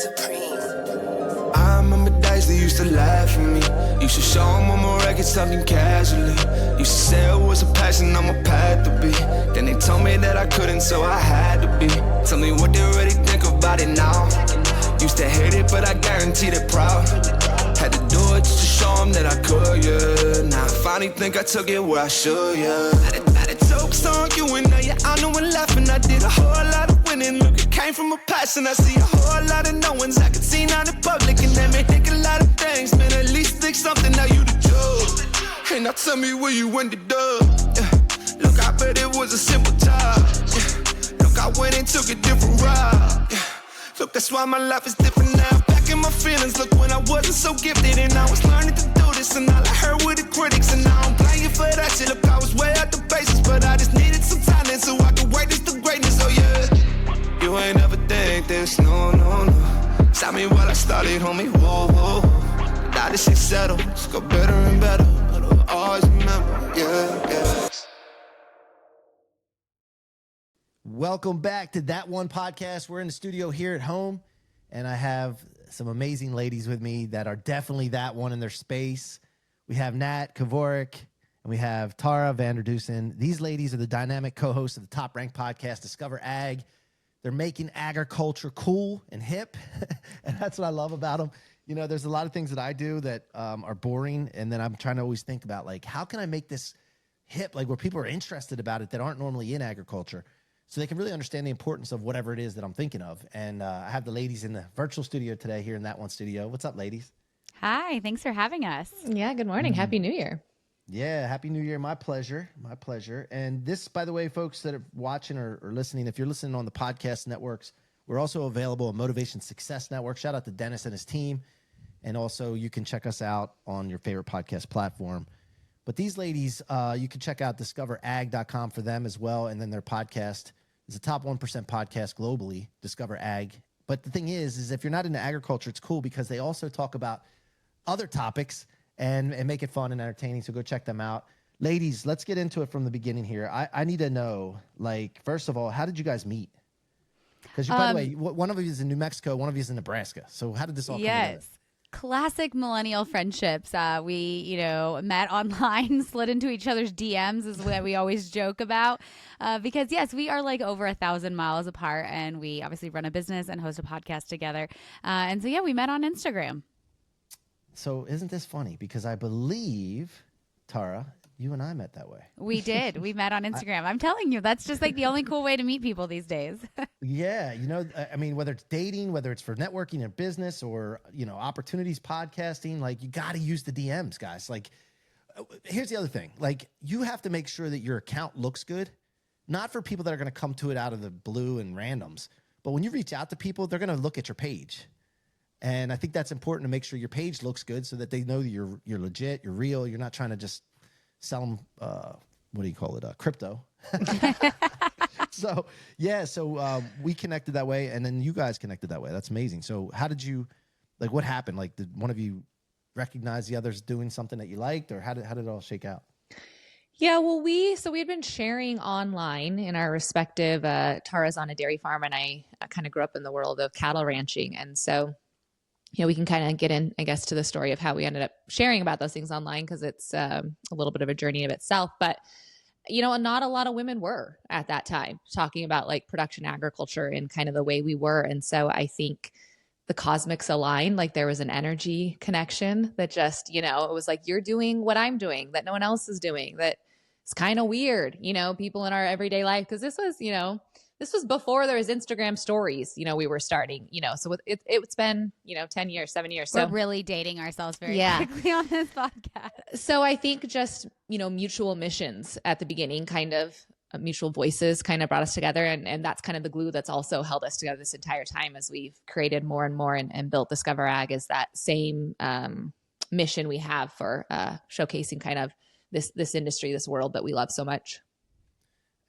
I remember days they used to laugh at me. Used to show them on my records talking casually. Used to say it was a passion on my path to be. Then they told me that I couldn't, so I had to be. Tell me what they really think about it now. Used to hate it, but I guarantee they're proud. Had to do it just to show them that I could, yeah. Now I finally think I took it where I should, yeah. Had a jokes on you and now you're on and laughing. I did a whole lot of winning. Look, it came from a passion. I see a whole lot of knowings I could see now in public. And that may think a lot of things, man. At least think something, now you the judge. And now tell me where you ended up. Yeah. Look, I bet it was a simple job. Yeah. Look, I went and took a different route. Yeah. Look, that's why my life is different now. Back in my feelings, look, when I wasn't so gifted and I was learning to do this, and all I heard were the critics, and I don't blame you for that shit. Look, I was way out the basis, but I just needed some talent so I could wait this to greatness. Oh yeah, you ain't ever think this, no, no, no. Stop me while I started, homie, whoa, whoa, whoa. Now this shit settled, it's go better and better, but I'll always remember, yeah, yeah. Welcome back to That1 Podcast. We're in the studio here at home, and I have some amazing ladies with me that are definitely that one in their space. We have Nat Kovarik, and we have Tara Vander Dussen. These ladies are the dynamic co-hosts of the top-ranked podcast, Discover Ag. They're making agriculture cool and hip, and that's what I love about them. You know, there's a lot of things that I do that are boring, and then I'm trying to always think about, like, how can I make this hip, like where people are interested about it that aren't normally in agriculture, so they can really understand the importance of whatever it is that I'm thinking of. And I have the ladies in the virtual studio today here in That1 studio. What's up, ladies? Hi, thanks for having us. Yeah, good morning. Happy New Year. Yeah, Happy New Year. My pleasure. My pleasure. And this, by the way, folks that are watching or listening, if you're listening on the podcast networks, we're also available on Motivation Success Network. Shout out to Dennis and his team. And also you can check us out on your favorite podcast platform. But these ladies, you can check out discoverag.com for them as well. And then their podcast is a top 1% podcast globally, Discover Ag. But the thing is if you're not into agriculture, it's cool because they also talk about other topics and make it fun and entertaining. So go check them out. Ladies, let's get into it from the beginning here. I need to know, like, first of all, how did you guys meet? Because, by the way, one of you is in New Mexico, one of you is in Nebraska. So how did this all come together? Classic millennial friendships. We, met online, slid into each other's DMs is what we always joke about. Because, yes, we are like over 1,000 miles apart, and we obviously run a business and host a podcast together. And so, yeah, we met on Instagram. So isn't this funny? Because I believe, Tara, you and I met that way. We did. We met on Instagram. I'm telling you, that's just like the only cool way to meet people these days. Yeah. I mean, whether it's dating, whether it's for networking or business or, opportunities, podcasting, like you got to use the DMs, guys. Like, here's the other thing. Like, you have to make sure that your account looks good, not for people that are going to come to it out of the blue and randoms. But when you reach out to people, they're going to look at your page. And I think that's important to make sure your page looks good so that they know that you're legit, you're real. You're not trying to just sell them, what do you call it, crypto. So we connected that way, and then you guys connected that way. That's amazing. So how did you, like, what happened? Like, did one of you recognize the other's doing something that you liked, or how did it all shake out? Yeah, well, we had been sharing online in our respective, Tara's on a dairy farm, and I kind of grew up in the world of cattle ranching. And so, we can kind of get in, I guess, to the story of how we ended up sharing about those things online, because it's a little bit of a journey of itself. But, not a lot of women were at that time talking about like production agriculture and kind of the way we were. And so I think the cosmics aligned, like there was an energy connection that just, it was like, you're doing what I'm doing that no one else is doing. That it's kind of weird, people in our everyday life. Because this was before there was Instagram stories, we were starting, so it's been, 10 years, 7 years. We're so really dating ourselves very quickly on this podcast. So I think just, mutual missions at the beginning, kind of mutual voices kind of brought us together. And that's kind of the glue that's also held us together this entire time as we've created more and more and built Discover Ag, is that same mission we have for showcasing kind of this industry, this world that we love so much.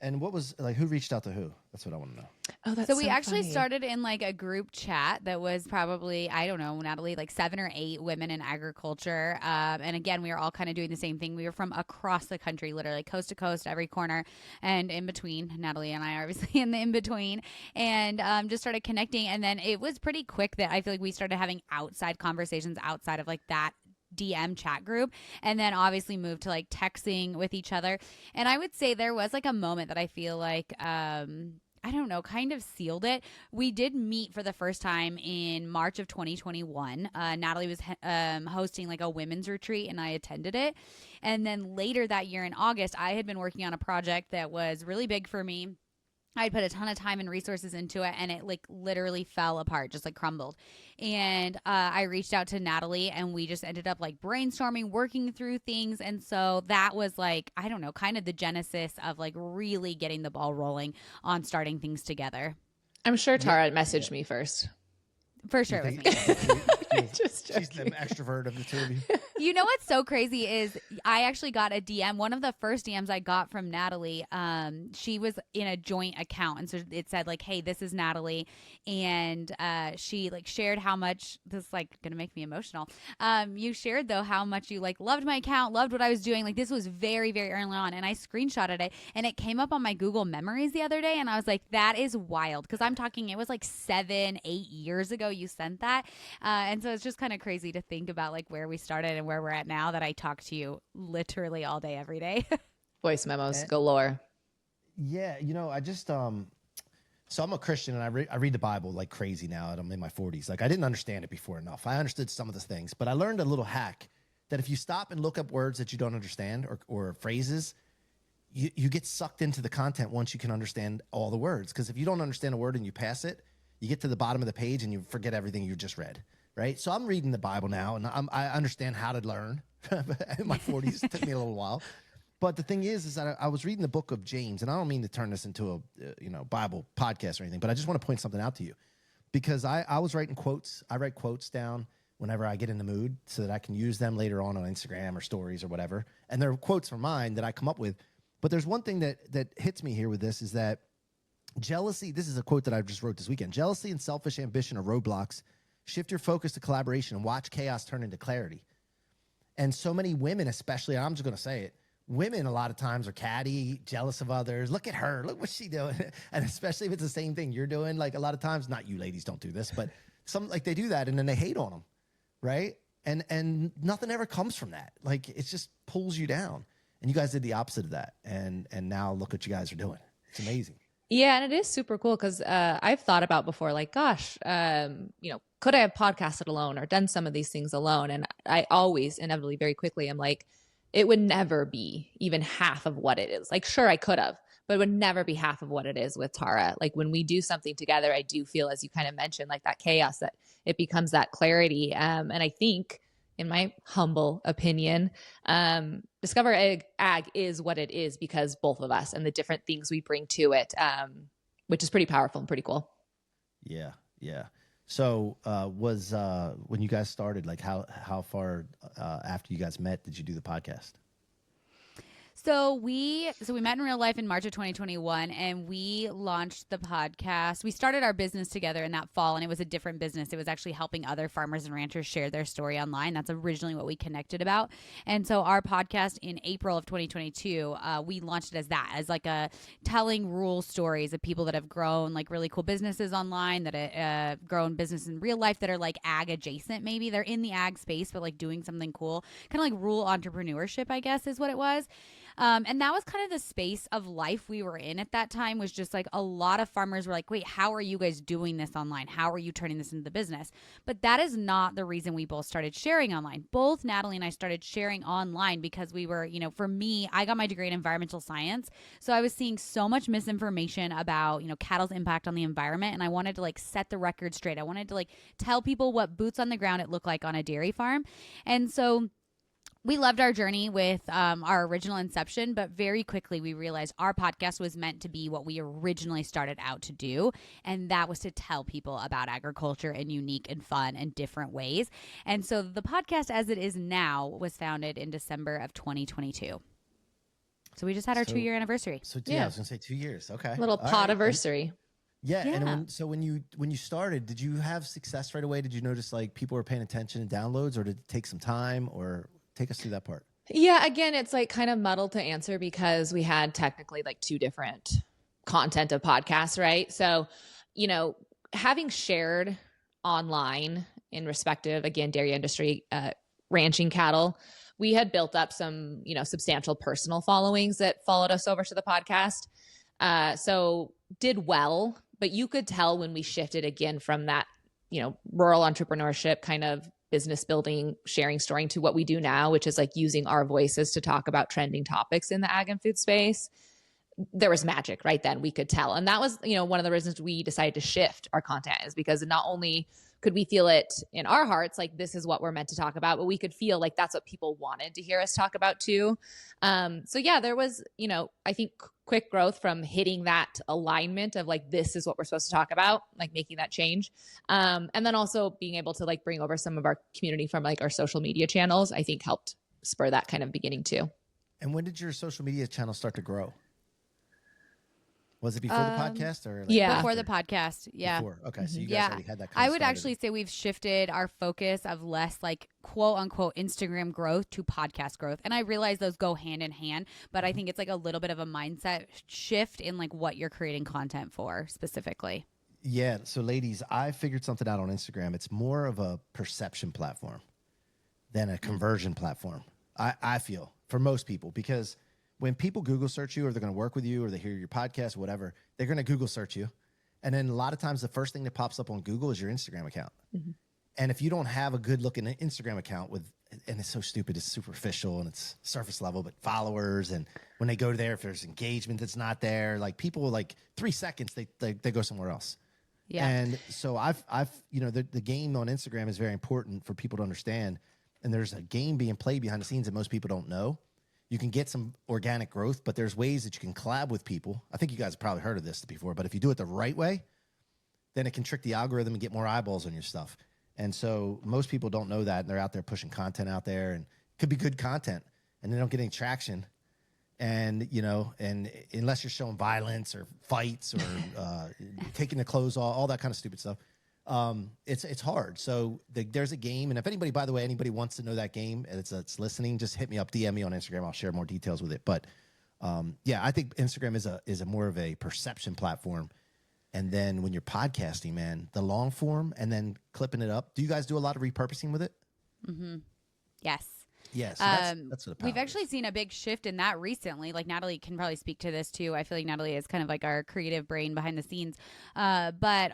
And what was like, who reached out to who? That's what I want to know. Oh, that's So we actually funny. started in like a group chat that was probably, I don't know, Natalie, like 7 or 8 women in agriculture. And again, we were all kind of doing the same thing. We were from across the country, literally coast to coast, every corner and in between. Natalie and I are obviously in the in between, and just started connecting. And then it was pretty quick that I feel like we started having outside conversations outside of like that DM chat group, and then obviously moved to like texting with each other. And I would say there was like a moment that I feel like I don't know, kind of sealed it. We did meet for the first time in March of 2021. Natalie was hosting like a women's retreat, and I attended it. And then later that year in August, I had been working on a project that was really big for me. I'd put a ton of time and resources into it, and it like literally fell apart, just like crumbled. And I reached out to Natalie, and we just ended up like brainstorming, working through things. And so that was like, I don't know, kind of the genesis of like really getting the ball rolling on starting things together. I'm sure Tara messaged me first. For sure it was me. Just She's the joking. extrovert of the two of you. You know what's so crazy is I actually got a DM. One of the first DMs I got from Natalie, she was in a joint account. And so it said like, hey, this is Natalie. And she like shared how much, this is like going to make me emotional. You shared though how much you like loved my account, loved what I was doing. Like this was very, very early on. And I screenshotted it, and it came up on my Google Memories the other day. And I was like, that is wild. Because I'm talking, it was like 7-8 years ago you sent that. And so it's just kind of crazy to think about like where we started and where we're at now, that I talk to you literally all day, every day. Voice memos galore. Yeah, you know, I just so I'm a Christian, and I read the Bible like crazy now, and I'm in my 40s. Like I didn't understand it before enough. I understood some of the things, but I learned a little hack that if you stop and look up words that you don't understand or phrases, you get sucked into the content once you can understand all the words. Because if you don't understand a word and you pass it, you get to the bottom of the page and you forget everything you just read. Right. So I'm reading the Bible now, and I understand how to learn. In my 40s, it took me a little while. But the thing is that I was reading the book of James, and I don't mean to turn this into a Bible podcast or anything, but I just want to point something out to you, because I was writing quotes. I write quotes down whenever I get in the mood so that I can use them later on Instagram or stories or whatever. And they're quotes from mine that I come up with. But there's one thing that hits me here with this is that jealousy, this is a quote that I just wrote this weekend. Jealousy and selfish ambition are roadblocks. Shift your focus to collaboration and watch chaos turn into clarity. And so many women, especially, I'm just going to say it, women a lot of times are catty, jealous of others. Look at her. Look what she's doing. And especially if it's the same thing you're doing. Like a lot of times, not you ladies don't do this, but some like they do that and then they hate on them, right? And nothing ever comes from that. Like it just pulls you down. And you guys did the opposite of that. And now look what you guys are doing. It's amazing. Yeah, and it is super cool because I've thought about before, like, gosh, could I have podcasted alone or done some of these things alone? And I always inevitably very quickly am like, it would never be even half of what it is. Like, sure, I could have, but it would never be half of what it is with Tara. Like when we do something together, I do feel, as you kind of mentioned, like that chaos, that it becomes that clarity. And I think, in my humble opinion, Discover Ag is what it is because both of us and the different things we bring to it, which is pretty powerful and pretty cool. Yeah, yeah. So when you guys started, like how far after you guys met did you do the podcast? So we met in real life in March of 2021, and we launched the podcast. We started our business together in that fall, and it was a different business. It was actually helping other farmers and ranchers share their story online. That's originally what we connected about. And so our podcast in April of 2022, we launched it as that, as like a telling rural stories of people that have grown like really cool businesses online, that have grown business in real life that are like ag adjacent. Maybe they're in the ag space, but like doing something cool, kind of like rural entrepreneurship, I guess is what it was. And that was kind of the space of life we were in at that time, was just like a lot of farmers were like, wait, how are you guys doing this online? How are you turning this into the business? But that is not the reason we both started sharing online. Both Natalie and I started sharing online because we were, for me, I got my degree in environmental science. So I was seeing so much misinformation about, cattle's impact on the environment. And I wanted to like set the record straight. I wanted to like tell people what boots on the ground it looked like on a dairy farm. And so we loved our journey with our original inception, but very quickly we realized our podcast was meant to be what we originally started out to do, and that was to tell people about agriculture in unique and fun and different ways. And so the podcast as it is now was founded in December of 2022. So we just had our 2-year anniversary. So yeah, I was gonna say 2 years. Okay, Little podiversary. And so when you started, did you have success right away? Did you notice like people were paying attention and downloads, or did it take some time? Or take us through that part. Yeah, again, it's like kind of muddled to answer because we had technically like 2 different content of podcasts, right? So, having shared online in respective, again, dairy industry, ranching cattle, we had built up some, substantial personal followings that followed us over to the podcast. So did well, but you could tell when we shifted again from that, rural entrepreneurship kind of business building, sharing, storing to what we do now, which is like using our voices to talk about trending topics in the ag and food space. There was magic right then, we could tell. And that was, one of the reasons we decided to shift our content, is because not only could we feel it in our hearts, like this is what we're meant to talk about, but we could feel like that's what people wanted to hear us talk about too. So yeah, there was, I think quick growth from hitting that alignment of like, this is what we're supposed to talk about, like making that change. And then also being able to like bring over some of our community from like our social media channels, I think helped spur that kind of beginning too. And when did your social media channel start to grow? Was it before the podcast or? Before the podcast. Yeah. Before. Okay. So you guys already had that kind I would actually say we've shifted our focus of less like quote unquote Instagram growth to podcast growth. And I realize those go hand in hand, but I think it's like a little bit of a mindset shift in like what you're creating content for specifically. Yeah. So ladies, I figured something out on Instagram. It's more of a perception platform than a conversion platform. I feel, for most people, because when people Google search you, or they're going to work with you, or they hear your podcast, or whatever, they're going to Google search you. And then a lot of times the first thing that pops up on Google is your Instagram account. Mm-hmm. And if you don't have a good looking Instagram account and it's so stupid, it's superficial and it's surface level, but followers, and when they go there, if there's engagement that's not there, like people like 3 seconds, they go somewhere else. Yeah. And so I've the game on Instagram is very important for people to understand. And there's a game being played behind the scenes that most people don't know. You can get some organic growth, but there's ways that you can collab with people. I think you guys have probably heard of this before, but if you do it the right way, then it can trick the algorithm and get more eyeballs on your stuff. And so most people don't know that, and they're out there pushing content out there, and it could be good content, and they don't get any traction. And, and unless you're showing violence or fights or taking the clothes off, all that kind of stupid stuff, it's hard. So there's a game, and if anybody, by the way, anybody wants to know that game and it's listening, just hit me up, DM me on Instagram. I'll share more details with it. But I think Instagram is a more of a perception platform. And then when you're podcasting, man, the long form and then clipping it up. Do you guys do a lot of repurposing with it? Mm-hmm. Yes. Yes, that's what we've actually seen a big shift in that recently. Like Natalie can probably speak to this too. I feel like Natalie is kind of like our creative brain behind the scenes. But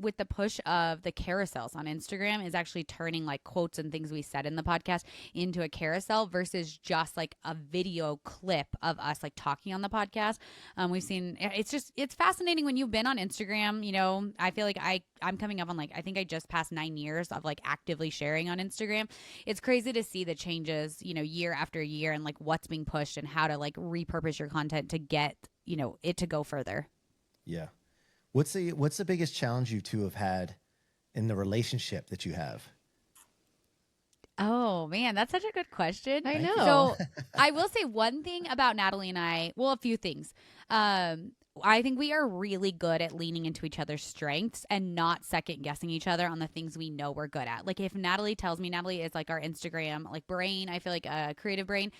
with the push of the carousels on Instagram is actually turning like quotes and things we said in the podcast into a carousel versus just like a video clip of us like talking on the podcast. We've seen it's fascinating when you've been on Instagram. I feel like I'm coming up on like I think I just passed 9 years of like actively sharing on Instagram. It's crazy to see the changes, year after year, and like what's being pushed and how to like repurpose your content to get, it to go further. Yeah. What's the biggest challenge you two have had in the relationship that you have? Oh man, that's such a good question. I know. So I will say one thing about Natalie and I, well, a few things. I think we are really good at leaning into each other's strengths and not second guessing each other on the things we know we're good at. Like if Natalie tells me, Natalie is like our Instagram, like brain, I feel like a creative brain.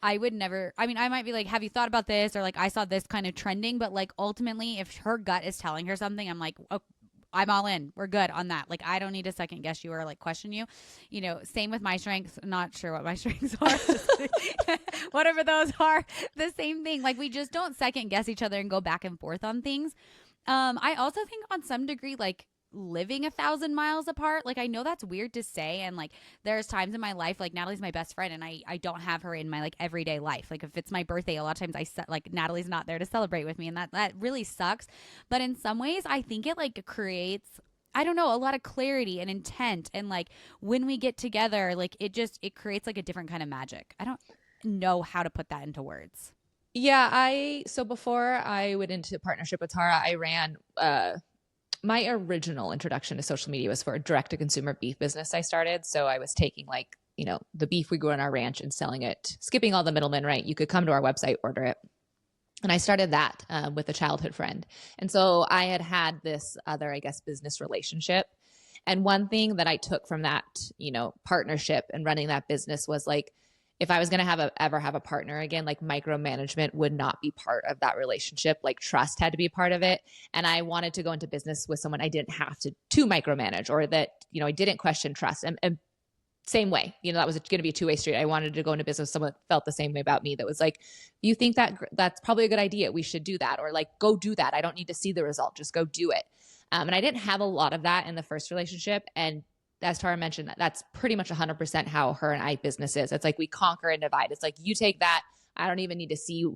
I would never, I might be like, have you thought about this? Or like, I saw this kind of trending, but like ultimately if her gut is telling her something, I'm like, oh, I'm all in. We're good on that. Like, I don't need to second guess you or like question you. Same with my strengths. Not sure what my strengths are. Whatever those are, the same thing. Like, we just don't second guess each other and go back and forth on things. I also think on some degree, like living 1,000 miles apart, like I know that's weird to say. And like, there's times in my life, like Natalie's my best friend and I don't have her in my like everyday life. Like if it's my birthday, a lot of times like Natalie's not there to celebrate with me. And that really sucks. But in some ways I think it like creates, I don't know, a lot of clarity and intent. And like when we get together, like it creates like a different kind of magic. I don't know how to put that into words. Yeah. So before I went into partnership with Tara, I ran, my original introduction to social media was for a direct-to-consumer beef business I started. So I was taking like the beef we grew on our ranch and selling it, skipping all the middlemen, right? You could come to our website, order it. And I started that with a childhood friend. And so I had this other, I guess, business relationship. And one thing that I took from that, partnership and running that business was like, if I was going to ever have a partner again, like micromanagement would not be part of that relationship. Like trust had to be a part of it. And I wanted to go into business with someone I didn't have to micromanage, or that, I didn't question trust. And same way, that was going to be a two-way street. I wanted to go into business with someone that felt the same way about me, that was like, you think that's probably a good idea, we should do that. Or like, go do that. I don't need to see the result. Just go do it. And I didn't have a lot of that in the first relationship. And as Tara mentioned, that's pretty much 100% how her and I business is. It's like we conquer and divide. It's like, you take that. I don't even need to see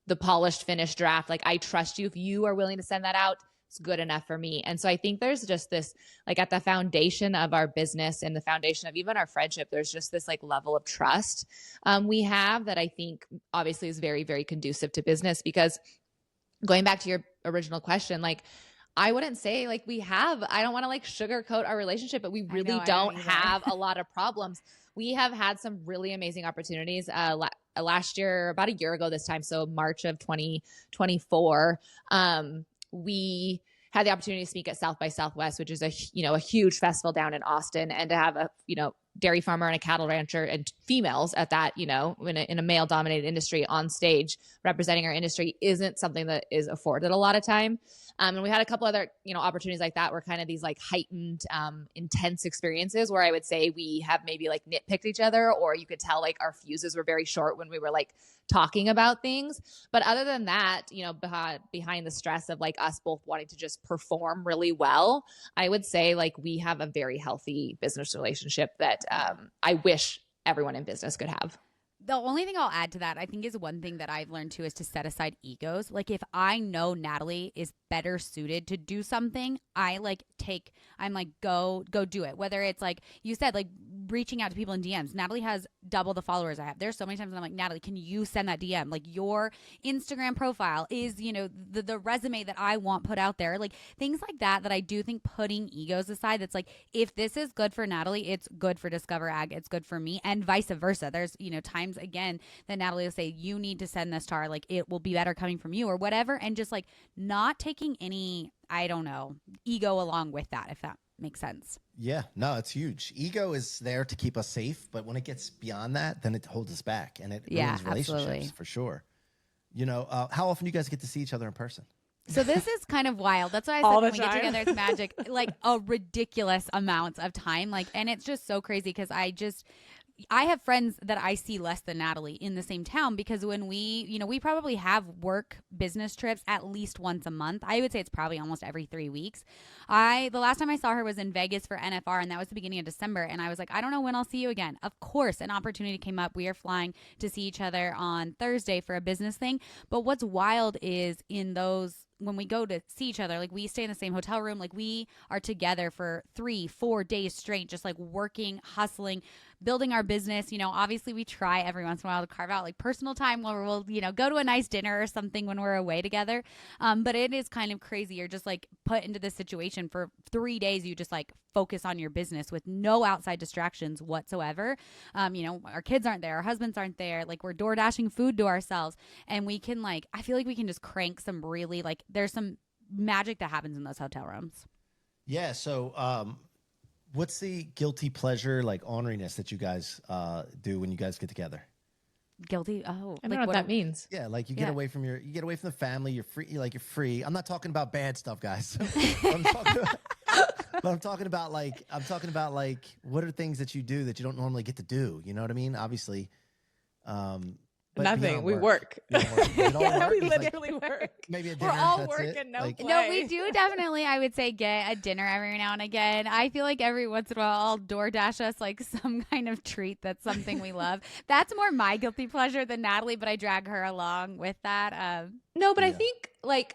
the polished, finished draft. Like, I trust you. If you are willing to send that out, it's good enough for me. And so I think there's just this, like, at the foundation of our business and the foundation of even our friendship, there's just this like level of trust we have that I think obviously is very, very conducive to business. Because going back to your original question, like, I wouldn't say like I don't want to like sugarcoat our relationship, but we really don't have a lot of problems. We have had some really amazing opportunities last year, about a year ago this time. So March of 2024, we had the opportunity to speak at South by Southwest, which is a huge festival down in Austin, and to have a, dairy farmer and a cattle rancher and females at that, in a male dominated industry on stage representing our industry isn't something that is afforded a lot of time. And we had a couple other, opportunities like that were kind of these like heightened, intense experiences where I would say we have maybe like nitpicked each other, or you could tell like our fuses were very short when we were like talking about things. But other than that, behind the stress of like us both wanting to just perform really well, I would say like we have a very healthy business relationship that I wish everyone in business could have. The only thing I'll add to that, I think, is one thing that I've learned too, is to set aside egos. Like, if I know Natalie is better suited to do something, I'm like, go do it. Whether it's like you said, like reaching out to people in DMs. Natalie has double the followers I have. There's so many times when I'm like, Natalie, can you send that DM? Like, your Instagram profile is, the resume that I want put out there. Like, things like that I do think, putting egos aside, that's like, if this is good for Natalie, it's good for Discover Ag, it's good for me, and vice versa. There's, times again that Natalie will say, you need to send this to her, like it will be better coming from you or whatever. And just like not taking any, I don't know, ego along with that, if that makes sense. Yeah, no, it's huge. Ego is there to keep us safe, but when it gets beyond that, then it holds us back, and it ruins relationships. Absolutely. For sure. How often do you guys get to see each other in person? So this is kind of wild. That's why I said when we get together, it's magic. Like a ridiculous amount of time. Like, and it's just so crazy because I have friends that I see less than Natalie in the same town, because when we probably have work business trips at least once a month. I would say it's probably almost every 3 weeks. The last time I saw her was in Vegas for NFR, and that was the beginning of December. And I was like, I don't know when I'll see you again. Of course, an opportunity came up. We are flying to see each other on Thursday for a business thing. But what's wild is when we go to see each other, like we stay in the same hotel room, like we are together for 3-4 days straight, just like working, hustling, building our business. Obviously we try every once in a while to carve out like personal time where we'll, go to a nice dinner or something when we're away together. But it is kind of crazy. You're just like put into this situation for 3 days. You just like focus on your business with no outside distractions whatsoever. Our kids aren't there. Our husbands aren't there. Like, we're door dashing food to ourselves, and we can I feel like we can just crank some really there's some magic that happens in those hotel rooms. Yeah. So, what's the guilty pleasure, orneriness that you guys do when you guys get together? Guilty? Oh, I don't know what that means. Yeah, you get away from you get away from the family. You're free. You're free. I'm not talking about bad stuff, guys. I'm talking about what are things that you do that you don't normally get to do? You know what I mean? Obviously. Nothing. We work. We literally work. Maybe a dinner. We're all working. No, we do definitely, I would say, get a dinner every now and again. I feel like every once in a while I'll DoorDash us some kind of treat that's something we love. That's more my guilty pleasure than Natalie, but I drag her along with that. No, but I think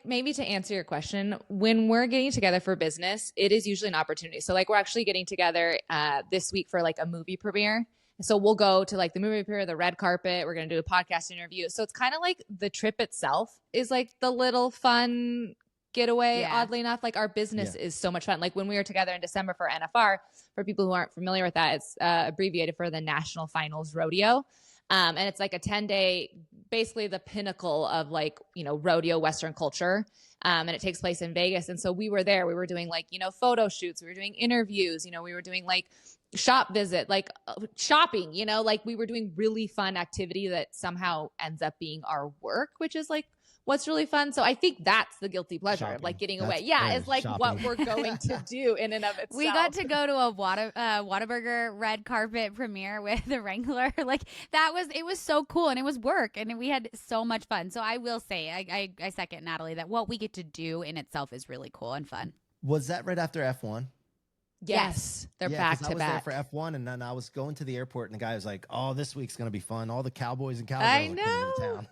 maybe to answer your question, when we're getting together for business, it is usually an opportunity. So we're actually getting together this week for a movie premiere. So we'll go to the movie premiere, the red carpet. We're going to do a podcast interview. So it's kind of the trip itself is the little fun getaway. Yeah. Oddly enough, like our business is so much fun. Like when we were together in December for NFR, for people who aren't familiar with that, it's abbreviated for the National Finals Rodeo. And it's like a 10-day, basically the pinnacle of like, rodeo Western culture. And it takes place in Vegas. And so we were there, we were doing like, photo shoots, we were doing interviews, we were doing like shop visit, like shopping, like we were doing really fun activity that somehow ends up being our work, which is like what's really fun. So I think that's the guilty pleasure of like getting away. Yeah. It's like what we're going to do in and of itself. We got to go to a Whataburger red carpet premiere with the Wrangler. Like it was so cool, and it was work, and we had so much fun. So I will say, I second Natalie that what we get to do in itself is really cool and fun. Was that right after F1? Yes, they're back to back. I was there for F1, and then I was going to the airport, and the guy was like, "Oh, this week's gonna be fun. All the cowboys and cowgirls are coming to town."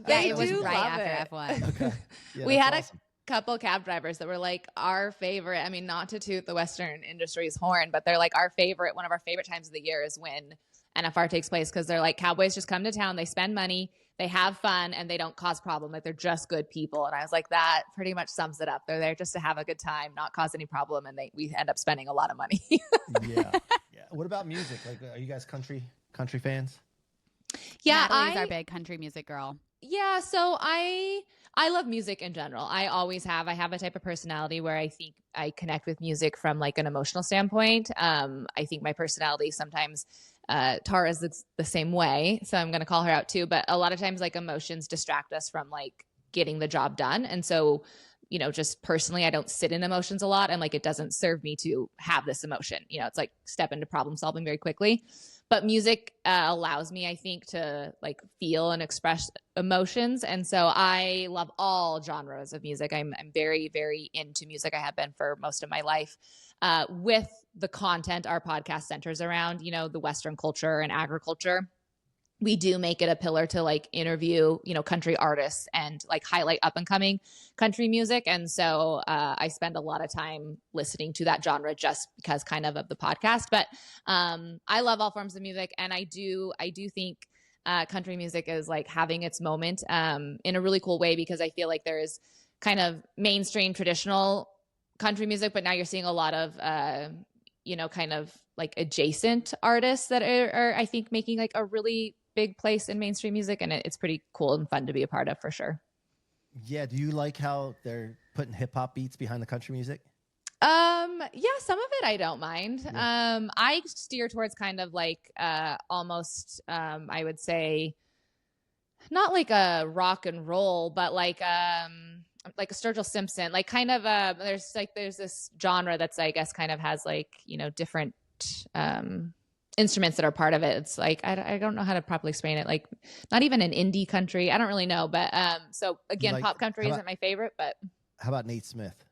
Yeah, it was right after F1. Okay. Yeah, we had awesome. A couple cab drivers that were like our favorite. I mean, not to toot the Western industry's horn, but they're like our favorite. One of our favorite times of the year is when NFR takes place, because they're like, cowboys just come to town, they spend money, they have fun, and they don't cause problem. Like they're just good people. And I was like, that pretty much sums it up. They're there just to have a good time, not cause any problem, and we end up spending a lot of money. Yeah. What about music? Like, are you guys country fans? Yeah, Natalie's our big country music girl. Yeah, so I love music in general. I always have. I have a type of personality where I think I connect with music from like an emotional standpoint. I think my personality sometimes, Tara's the same way, so I'm going to call her out too. But a lot of times, like emotions distract us from like getting the job done, and so just personally, I don't sit in emotions a lot, and like it doesn't serve me to have this emotion. It's like step into problem solving very quickly. But music allows me, I think, to like feel and express emotions. And so I love all genres of music. I'm very, very into music. I have been for most of my life. With the content our podcast centers around, the Western culture and agriculture, we do make it a pillar to like interview, country artists and like highlight up and coming country music. And so I spend a lot of time listening to that genre just because kind of the podcast. But I love all forms of music. And I do think country music is like having its moment in a really cool way, because I feel like there is kind of mainstream traditional country music, but now you're seeing a lot of, kind of like adjacent artists that are I think making like a really big place in mainstream music, and it's pretty cool and fun to be a part of for sure. Yeah. Do you like how they're putting hip hop beats behind the country music? Yeah, some of it I don't mind. Yeah. I steer towards kind of like almost I would say not like a rock and roll, but like a Sturgill Simpson, like kind of there's this genre that's I guess kind of has like different instruments that are part of it. It's like I don't know how to properly explain it. Like not even an indie country. I don't really know, but so again, pop country isn't my favorite. But how about Nate Smith?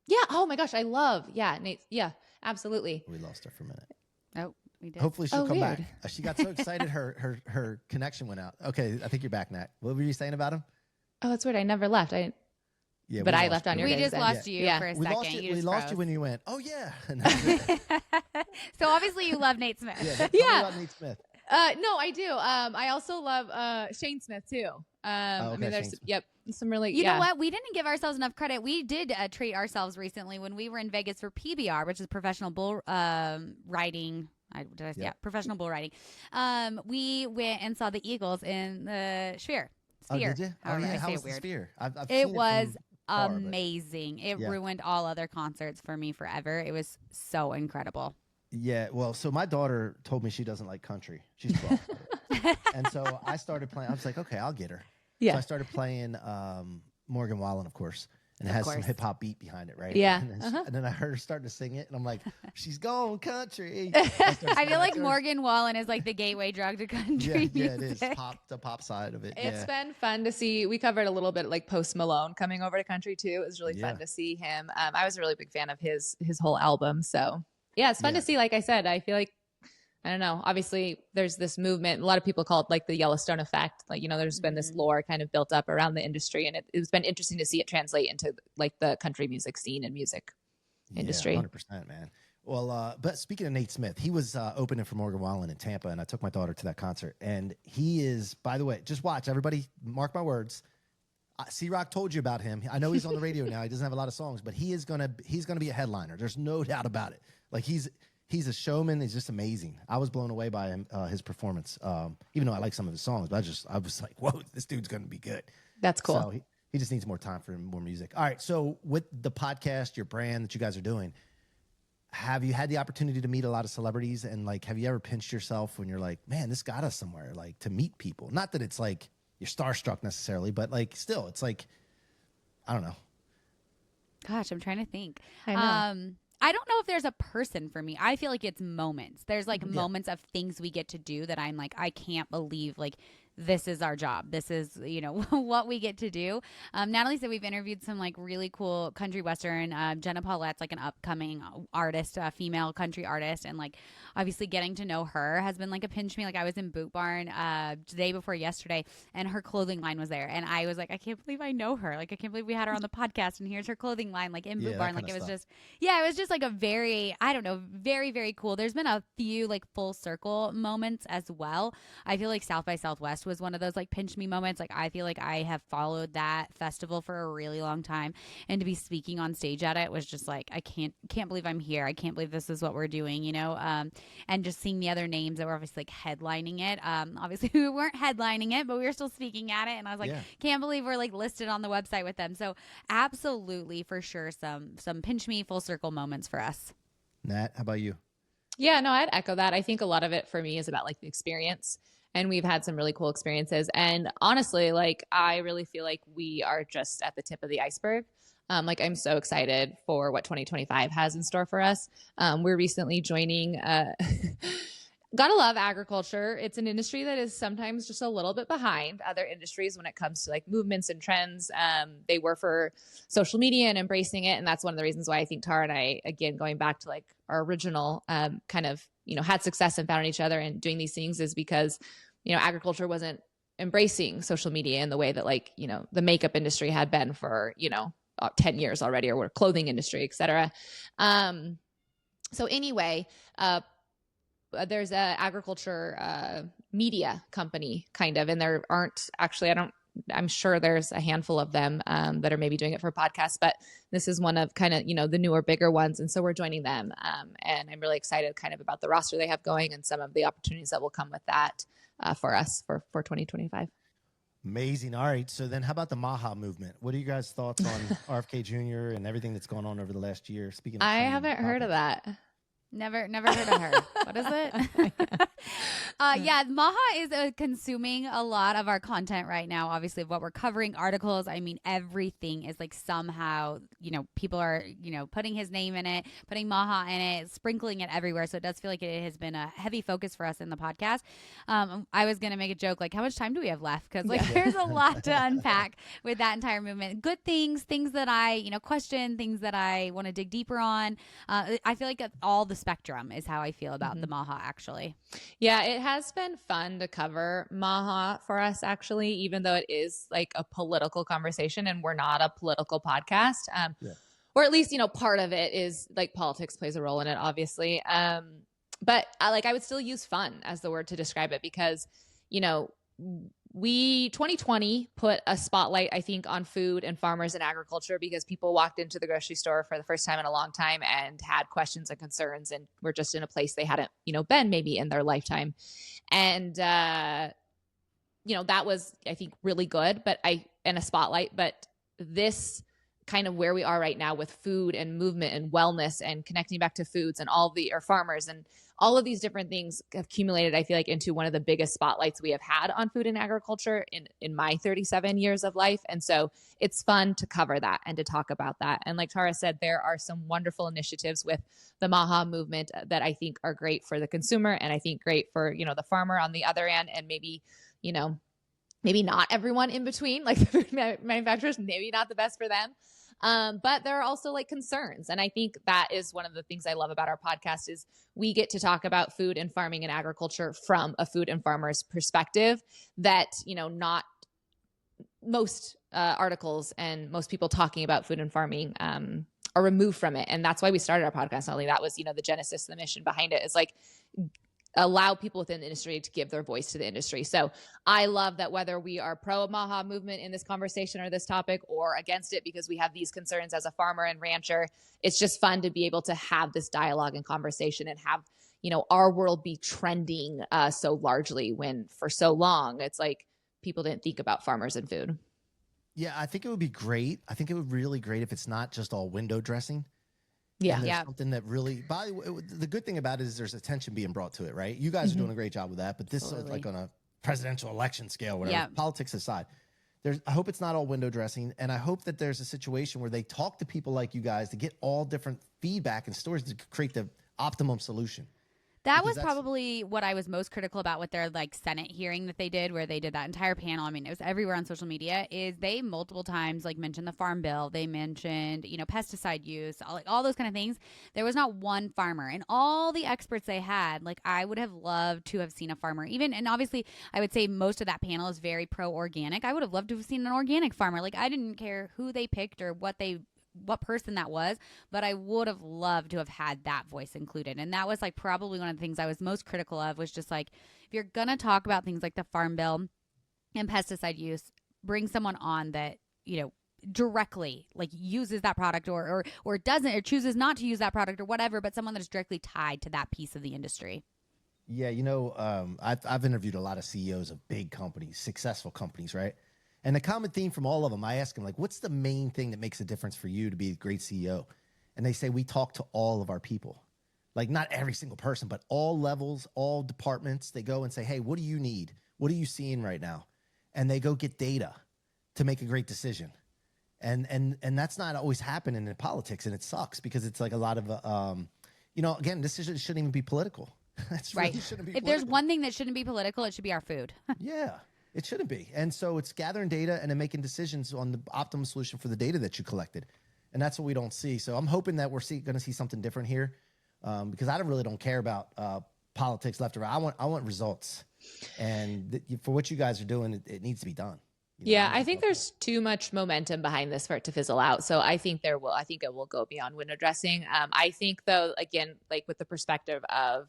Yeah. Oh my gosh, I love Nate. Yeah, absolutely. We lost her for a minute. Oh, we did. Hopefully she'll come weird. back. She got so excited her connection went out. Okay, I think you're back, Nat. What were you saying about him? Oh, that's weird. I never left. Yeah, but I left on your We guys' just end. lost you for a second. We lost you when you went, oh yeah. So obviously you love Nate Smith. Tell me about Nate Smith. No, I do. I also love Shane Smith too. I mean, there's some really. You know what? We didn't give ourselves enough credit. We did treat ourselves recently when we were in Vegas for PBR, which is professional bull riding. Professional bull riding. We went and saw the Eagles in the Sphere. Oh, did you? How was the Sphere? I've it seen was far, amazing. It ruined all other concerts for me forever. It was so incredible. Yeah, well, so my daughter told me she doesn't like country. She's 12. And so I started playing. I was like, okay, I'll get her. Yeah. So I started playing Morgan Wallen, of course. And it has some hip hop beat behind it, right? Yeah. And then I heard her starting to sing it, and I'm like, she's going country. I feel like Morgan Wallen is like the gateway drug to country music. Yeah, it is. The pop side of it. It's been fun to see. We covered a little bit like Post Malone coming over to country too. It was really fun to see him. I was a really big fan of his whole album. So yeah, it's fun to see. Like I said, I feel like, I don't know. Obviously, there's this movement. A lot of people call it like the Yellowstone effect. Like, there's been this lore kind of built up around the industry, and it's been interesting to see it translate into like the country music scene and music industry. 100%, man. Well, but speaking of Nate Smith, he was opening for Morgan Wallen in Tampa, and I took my daughter to that concert. And he is, by the way, just watch, everybody, mark my words. C-Roc told you about him. I know he's on the radio now. He doesn't have a lot of songs, but he's gonna be a headliner. There's no doubt about it. Like he's a showman. He's just amazing. I was blown away by him, his performance. Even though I like some of his songs, but I was like, whoa, this dude's gonna be good. That's cool. So he just needs more time for more music. All right. So with the podcast, your brand that you guys are doing, have you had the opportunity to meet a lot of celebrities? And like, have you ever pinched yourself when you're like, man, this got us somewhere, like to meet people? Not that it's like you're starstruck necessarily, but like still, it's like, I don't know. Gosh, I'm trying to think. I know. I don't know if there's a person for me. I feel like it's moments. There's like moments of things we get to do that I'm like, I can't believe like this is our job. This is, what we get to do. Natalie said we've interviewed some like really cool country western. Jenna Paulette's like an upcoming artist, female country artist. And like, obviously getting to know her has been like a pinch me. Like I was in Boot Barn the day before yesterday and her clothing line was there. And I was like, I can't believe I know her. Like, I can't believe we had her on the podcast and here's her clothing line, like in Boot Barn. Like it was just like a very, I don't know, very, very cool. There's been a few like full circle moments as well. I feel like South by Southwest was one of those like pinch me moments. Like I feel like I have followed that festival for a really long time, and to be speaking on stage at it was just like I can't believe I'm here. I can't believe this is what we're doing, and just seeing the other names that were obviously like headlining it. Obviously we weren't headlining it, but we were still speaking at it, and I was like, can't believe we're like listed on the website with them. So absolutely, for sure, some pinch me full circle moments for us. Nat, how about you? Yeah, no, I'd echo that. I think a lot of it for me is about like the experience. And we've had some really cool experiences. And honestly, like, I really feel like we are just at the tip of the iceberg. Like, I'm so excited for what 2025 has in store for us. We're recently joining, gotta love agriculture. It's an industry that is sometimes just a little bit behind other industries when it comes to like movements and trends. They were for social media and embracing it. And that's one of the reasons why I think Tara and I, again, going back to like our original kind of, had success and found each other and doing these things is because, agriculture wasn't embracing social media in the way that like, the makeup industry had been for, 10 years already, or clothing industry, et cetera. So anyway, there's a agriculture media company kind of, and there aren't actually, I'm sure there's a handful of them that are maybe doing it for podcasts, but this is one of kind of, the newer, bigger ones. And so we're joining them. And I'm really excited kind of about the roster they have going and some of the opportunities that will come with that for us for 2025. Amazing. All right. So then how about the Maha movement? What are you guys' thoughts on RFK Jr. and everything that's going on over the last year? Speaking of, I haven't heard of that. Never heard of her. What is it? Maha is consuming a lot of our content right now, obviously, of what we're covering, articles. I mean, everything is like somehow, people are, putting his name in it, putting Maha in it, sprinkling it everywhere. So it does feel like it has been a heavy focus for us in the podcast. I was going to make a joke, like, how much time do we have left? Because there's a lot to unpack with that entire movement. Good things that I, question, things that I want to dig deeper on. I feel like all the spectrum is how I feel about the Maha, actually. Yeah, it has been fun to cover Maha for us, actually, even though it is like a political conversation and we're not a political podcast. Or at least, part of it is like politics plays a role in it, obviously. But I would still use fun as the word to describe it because, 2020 put a spotlight, I think, on food and farmers and agriculture because people walked into the grocery store for the first time in a long time and had questions and concerns and were just in a place they hadn't, been maybe in their lifetime. And, that was, I think, really good, and a spotlight. But this kind of where we are right now with food and movement and wellness and connecting back to foods and our farmers and all of these different things have accumulated, I feel like, into one of the biggest spotlights we have had on food and agriculture in my 37 years of life. And so it's fun to cover that and to talk about that. And like Tara said, there are some wonderful initiatives with the Maha movement that I think are great for the consumer and I think great for, the farmer on the other end and maybe, maybe not everyone in between, like the food manufacturers, maybe not the best for them. But there are also like concerns. And I think that is one of the things I love about our podcast is we get to talk about food and farming and agriculture from a food and farmer's perspective that, not most articles and most people talking about food and farming are removed from it. And that's why we started our podcast. Not only that was, the genesis, the mission behind it is like allow people within the industry to give their voice to the industry. So I love that whether we are pro Maha movement in this conversation or this topic or against it because we have these concerns as a farmer and rancher, it's just fun to be able to have this dialogue and conversation and have, our world be trending so largely when for so long, it's like people didn't think about farmers and food. Yeah, I think it would be great. I think it would be really great if it's not just all window dressing. Yeah. And there's something that really, by the way, the good thing about it is there's attention being brought to it, right? You guys are doing a great job with that, but this is like on a presidential election scale, whatever, politics aside. I hope it's not all window dressing, and I hope that there's a situation where they talk to people like you guys to get all different feedback and stories to create the optimum solution. That was probably what I was most critical about with their like Senate hearing that they did, where they did that entire panel. I mean, it was everywhere on social media. Is they multiple times like mentioned the farm bill. They mentioned pesticide use, all those kind of things. There was not one farmer, and all the experts they had. Like I would have loved to have seen a farmer. And obviously, I would say most of that panel is very pro organic. I would have loved to have seen an organic farmer. Like I didn't care who they picked or what person that was, but I would have loved to have had that voice included. And that was like probably one of the things I was most critical of, was just like, if you're going to talk about things like the farm bill and pesticide use, bring someone on that, directly like uses that product or doesn't, or chooses not to use that product or whatever, but someone that is directly tied to that piece of the industry. Yeah. I've interviewed a lot of CEOs of big companies, successful companies, right? And the common theme from all of them, I ask them, like, what's the main thing that makes a difference for you to be a great CEO? And they say, we talk to all of our people. Like, not every single person, but all levels, all departments. They go and say, hey, what do you need? What are you seeing right now? And they go get data to make a great decision. And that's not always happening in politics, and it sucks because it's like a lot of, again, decisions shouldn't even be political. That's right. Really shouldn't be if political. There's one thing that shouldn't be political, it should be our food. Yeah. It shouldn't be. And so it's gathering data and then making decisions on the optimal solution for the data that you collected. And that's what we don't see. So I'm hoping that we're going to see something different here because I really don't care about politics left or right. I want results. And for what you guys are doing, it needs to be done. I think there's too much momentum behind this for it to fizzle out. So I think it will go beyond window dressing. I think though, again, like with the perspective of,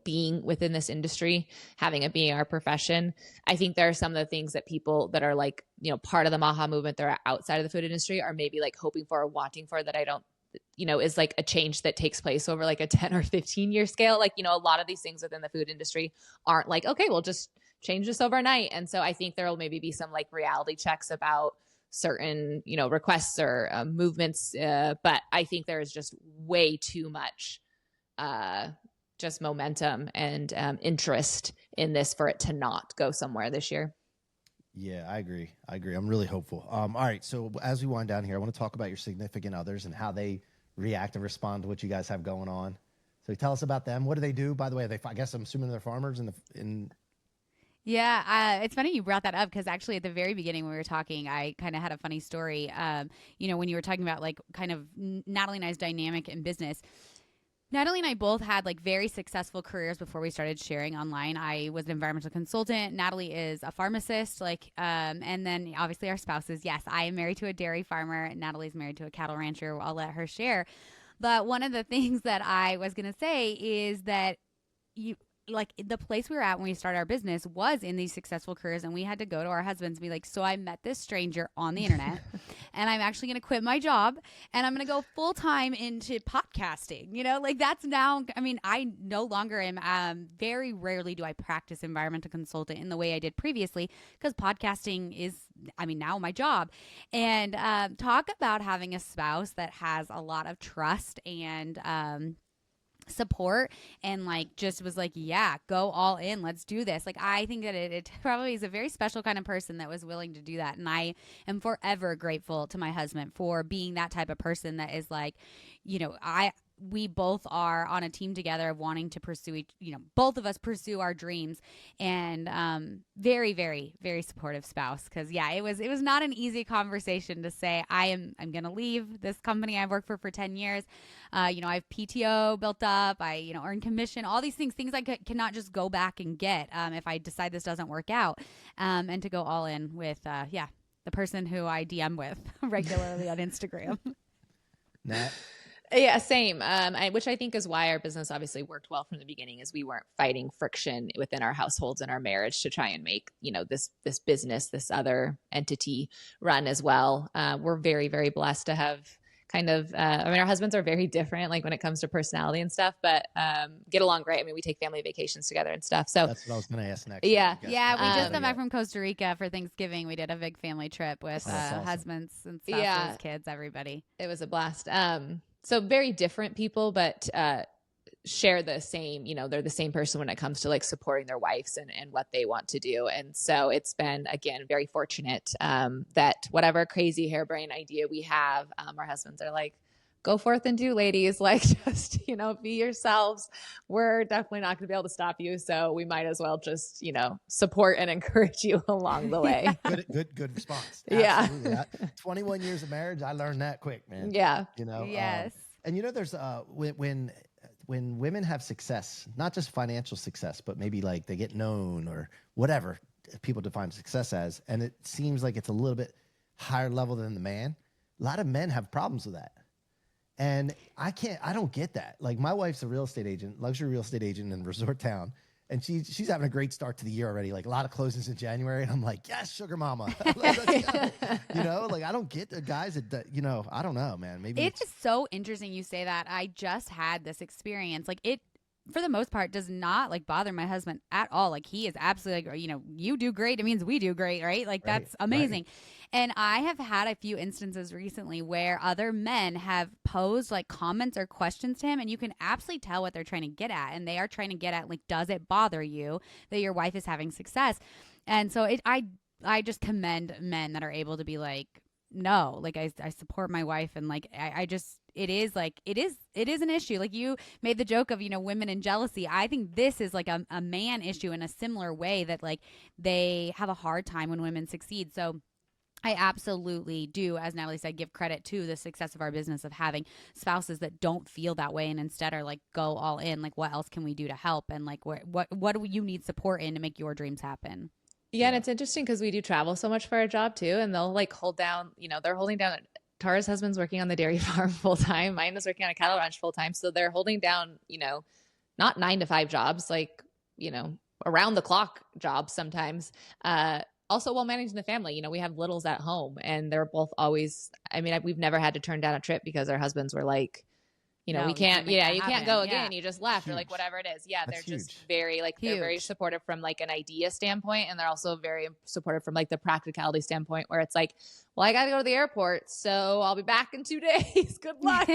being within this industry, having it being our profession, I think there are some of the things that people that are like, part of the Maha movement that are outside of the food industry are maybe like hoping for or wanting for that I don't, is like a change that takes place over like a 10 or 15 year scale. Like, a lot of these things within the food industry aren't like, okay, we'll just change this overnight. And so I think there will maybe be some like reality checks about certain, requests or movements. But I think there is just way too much, just momentum and interest in this for it to not go somewhere this year. Yeah, I agree. I'm really hopeful. All right. So as we wind down here, I want to talk about your significant others and how they react and respond to what you guys have going on. So tell us about them. What do they do? By the way, I guess I'm assuming they're farmers Yeah, it's funny you brought that up because actually at the very beginning when we were talking, I kind of had a funny story. When you were talking about like kind of Natalie and I's dynamic in business. Natalie and I both had like very successful careers before we started sharing online. I was an environmental consultant. Natalie is a pharmacist, and then obviously our spouses. Yes, I am married to a dairy farmer. Natalie's married to a cattle rancher. I'll let her share. But one of the things that I was going to say is that the place we were at when we started our business was in these successful careers, and we had to go to our husbands and be like, so I met this stranger on the internet and I'm actually going to quit my job and I'm going to go full time into podcasting, that's now, I no longer am, very rarely do I practice environmental consultant in the way I did previously because podcasting is, now my job. And talk about having a spouse that has a lot of trust and, support and just was like, yeah, go all in, let's do this. I think that it probably is a very special kind of person that was willing to do that, and I am forever grateful to my husband for being that type of person that is we both are on a team together of wanting to pursue both of us pursue our dreams, and very, very, very supportive spouse. Because it was not an easy conversation to say I'm going to leave this company I've worked for 10 years. I have PTO built up. I earn commission, all these things I cannot just go back and get if I decide this doesn't work out, and to go all in with the person who I DM with regularly on Instagram. Nat? Yeah, same. Which I think is why our business obviously worked well from the beginning, is we weren't fighting friction within our households and our marriage to try and make, this business, this other entity run as well. We're very, very blessed to have kind of, our husbands are very different, like when it comes to personality and stuff, but get along great. I mean, we take family vacations together and stuff. So that's what I was going to ask next. Yeah. Yeah. We just got back from Costa Rica for Thanksgiving. We did a big family trip with awesome. husbands and spouses, kids, everybody. It was a blast. So very different people, but share the same, they're the same person when it comes to like supporting their wives and what they want to do. And so it's been, again, very fortunate that whatever crazy harebrained idea we have, our husbands are like, go forth and do, ladies, like just, be yourselves. We're definitely not going to be able to stop you. So we might as well just, support and encourage you along the way. Good response. Yeah. Absolutely. 21 years of marriage. I learned that quick, man. Yeah. Yes. And there's when women have success, not just financial success, but maybe like they get known or whatever people define success as, and it seems like it's a little bit higher level than the man. A lot of men have problems with that. And I don't get that. Like my wife's a real estate agent, luxury real estate agent in Resort Town. And she's having a great start to the year already. Like a lot of closings in January. And I'm like, yes, sugar mama. Like, I don't get the guys that, I don't know, man. Maybe it's just so interesting you say that. I just had this experience. Like it, for the most part, does not like bother my husband at all. Like he is absolutely like, you do great. It means we do great, right? Like that's amazing. Right. And I have had a few instances recently where other men have posed like comments or questions to him, and you can absolutely tell what they're trying to get at. And they are trying to get at like, does it bother you that your wife is having success? And so I just commend men that are able to be like, no, like I support my wife, and like I just it is an issue. Like you made the joke of women and jealousy. I think this is like a man issue in a similar way, that like they have a hard time when women succeed. So I absolutely do, as Natalie said, give credit to the success of our business of having spouses that don't feel that way and instead are like, go all in. Like, what else can we do to help? And like, what do you need support in to make your dreams happen? Yeah. And it's interesting because we do travel so much for our job too. And they'll like hold down, they're holding down, Tara's husband's working on the dairy farm full time. Mine is working on a cattle ranch full time. So they're holding down, not 9 to 5 jobs, like, around the clock jobs sometimes. Also while managing the family, we have littles at home, and they're both always, we've never had to turn down a trip because our husbands were like, no, we can't, you can't go again. You just left, or like whatever it is. Yeah. That's they're just huge. very like, they're very supportive from like an idea standpoint. And they're also very supportive from like the practicality standpoint, where it's like, well, I got to go to the airport, so I'll be back in 2 days. Good luck.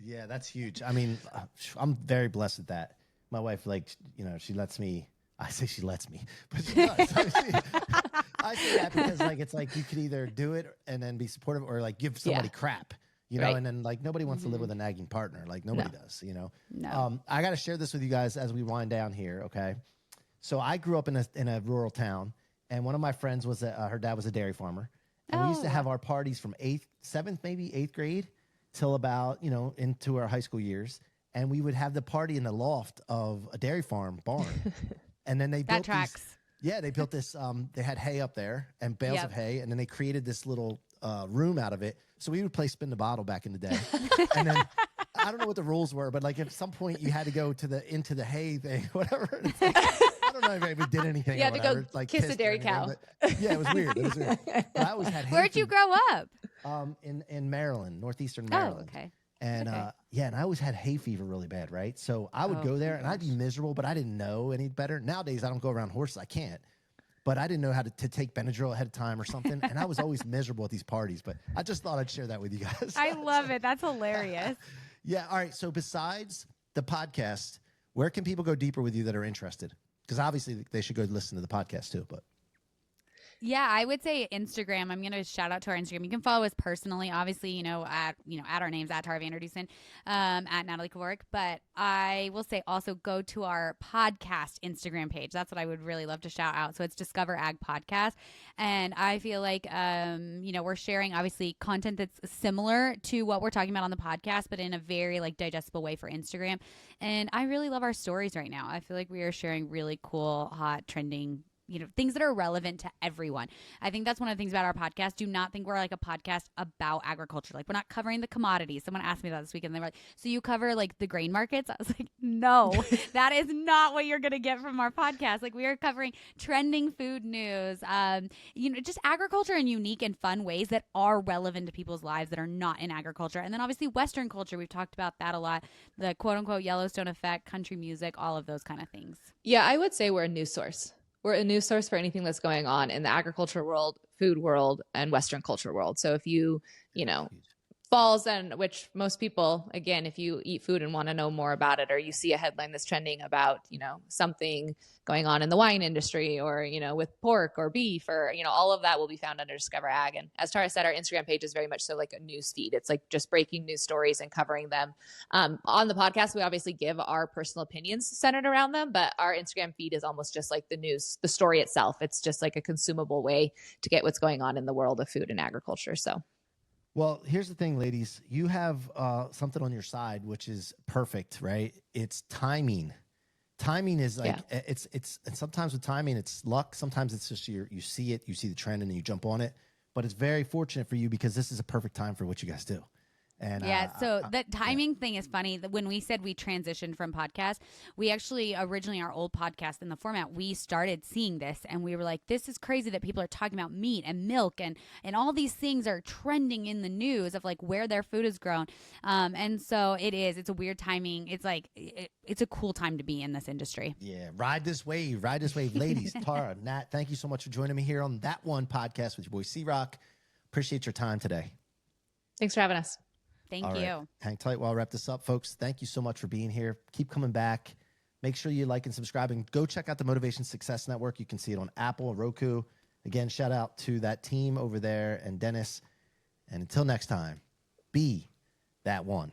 Yeah, that's huge. I'm very blessed with that. My wife, like, she lets me. I say she lets me, but she does. I say that because like it's like you could either do it and then be supportive, or like give somebody crap, Right. and then like nobody wants to live with a nagging partner. Like nobody does, No. I got to share this with you guys as we wind down here. Okay. So I grew up in a rural town, and one of my friends was her dad was a dairy farmer, and we used to have our parties from 8th grade till about, into our high school years. And we would have the party in the loft of a dairy farm barn. And then they built they built this, they had hay up there and bales of hay. And then they created this little room out of it. So we would play spin the bottle back in the day. And then I don't know what the rules were, but like at some point you had to go into the hay thing, whatever. It's like, I don't know if we did anything. You had to go like kiss a dairy cow. Yeah, it was weird. But I always had hay. Where'd you grow up? In Maryland, northeastern Maryland. Oh, okay. And and I always had hay fever really bad, right? So I would go there and I'd be miserable, but I didn't know any better. Nowadays, I don't go around horses. I can't. But I didn't know how to take Benadryl ahead of time or something. And I was always miserable at these parties. But I just thought I'd share that with you guys. I love it. That's hilarious. Yeah. All right. So besides the podcast, where can people go deeper with you that are interested? Because obviously they should go listen to the podcast too. But yeah, I would say Instagram. I'm going to shout out to our Instagram. You can follow us personally, obviously, at our names, at Tara Vander Dussen, at Natalie Kovarik. But I will say also go to our podcast Instagram page. That's what I would really love to shout out. So it's Discover Ag Podcast. And I feel like, we're sharing obviously content that's similar to what we're talking about on the podcast, but in a very like digestible way for Instagram. And I really love our stories right now. I feel like we are sharing really cool, hot, trending things that are relevant to everyone. I think that's one of the things about our podcast. Do not think we're like a podcast about agriculture. Like, we're not covering the commodities. Someone asked me that this week, and they were like, so you cover like the grain markets? I was like, no, that is not what you're going to get from our podcast. Like, we are covering trending food news, just agriculture in unique and fun ways that are relevant to people's lives that are not in agriculture. And then obviously Western culture. We've talked about that a lot. The quote unquote Yellowstone effect, country music, all of those kind of things. Yeah, I would say we're a news source. We're a news source for anything that's going on in the agriculture world, food world, and Western culture world. So if you falls and which most people, again, if you eat food and want to know more about it, or you see a headline that's trending about, something going on in the wine industry or, with pork or beef or, all of that will be found under Discover Ag. And as Tara said, our Instagram page is very much so like a news feed. It's like just breaking news stories and covering them. On the podcast, we obviously give our personal opinions centered around them, but our Instagram feed is almost just like the news, the story itself. It's just like a consumable way to get what's going on in the world of food and agriculture. So. Well, here's the thing, ladies. You have something on your side, which is perfect, right? It's timing. Timing is like, it's and sometimes with timing, it's luck. Sometimes it's just you see it, you see the trend, and then you jump on it. But it's very fortunate for you because this is a perfect time for what you guys do. And so the timing thing is funny. When we said we transitioned from podcast, we actually originally, our old podcast in the format, we started seeing this and we were like, this is crazy that people are talking about meat and milk and all these things are trending in the news of like where their food is grown. And so it's a weird timing. It's like, it's a cool time to be in this industry. Yeah. Ride this wave, ladies. Tara, Nat, thank you so much for joining me here on That1 Podcast with your boy C-Roc. Appreciate your time today. Thanks for having us. Thank All you. Right. Hang tight while I wrap this up, folks. Thank you so much for being here. Keep coming back. Make sure you like and subscribe. And go check out the Motivation Success Network. You can see it on Apple and Roku. Again, shout out to that team over there and Dennis. And until next time, be that one.